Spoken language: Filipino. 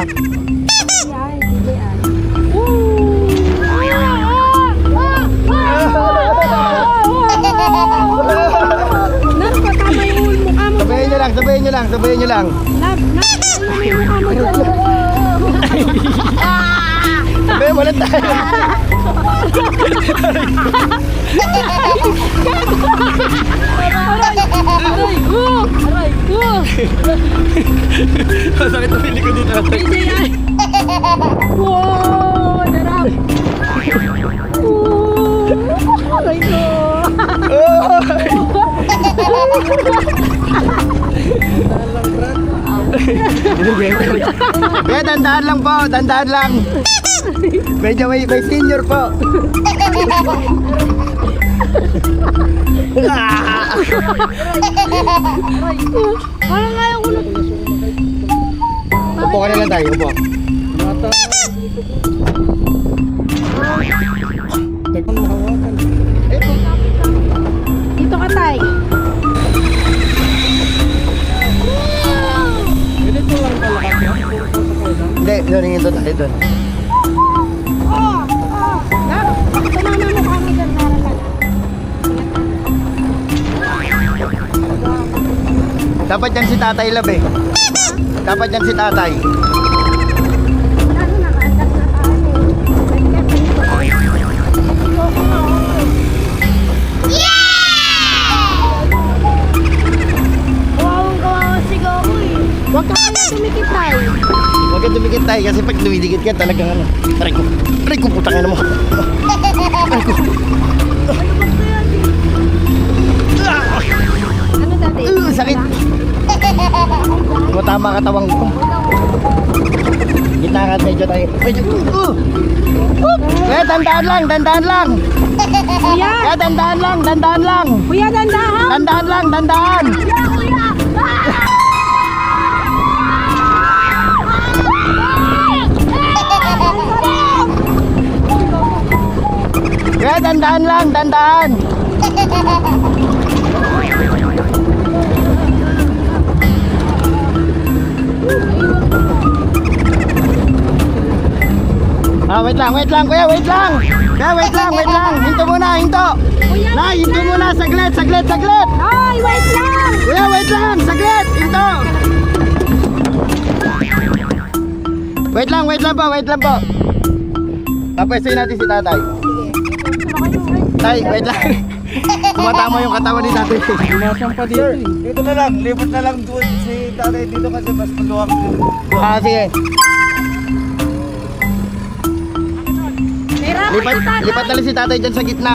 Ay, hindi ay. Napatama yung mukha mo. Sabayin nyo lang, sabayin nyo lang, sabayin nyo lang. Napatama yung mukha mo dyan. Sabayin mo lang tayo. Aray ko! Aray ko! Sakit na pili ko dito. Hindi ay. Wow! Darap! Aray ko! Kaya dandahan lang po, dandahan lang. Medyo may senior po. Aray ko! Parang ayaw ko na. Upo ka na lang tayo, upo. Dito ka, tay. Hindi, doon ito tayo doon. Tumama mo kami dyan, Naralan. Dapat yan si Tatay Lab eh. Dapat yan si Tatay. Ano, nakaandak na kawawa sigaw ko eh. Huwag ka kaya tumikit tayo. Huwag ka dumikit tayo kasi pag dumidikit ka talagang ano. Aray ko, putang ina mo. Aray ko. Ano dati? Sakit. Matama katawang ko. Gitna ka medyo tayo. Medyo. Kaya dandahan lang, dandahan lang. Kuya! Kaya dandahan lang, dandahan lang. Kuya, dandahan! Dandahan lang, dandahan. Kuya! Kaya dandahan lang, dandahan. Wait lang, kuya, wait lang. Kaya wait lang. Hinto muna, hinto. Kuya, Na, hinto muna, saglit. Ay, wait lang! Kuya, wait lang, saglit, hinto. Wait lang po. Papesoy natin si tatay. Tay, wait lang. Tumatama yung katawan ni tatay. Pumasang pa dito eh. Dito na lang, lipat na lang doon si tatay dito kasi mas maluwag dito. Sige. Nahirapan si tatay. Lipat na lang si tatay dyan sa gitna.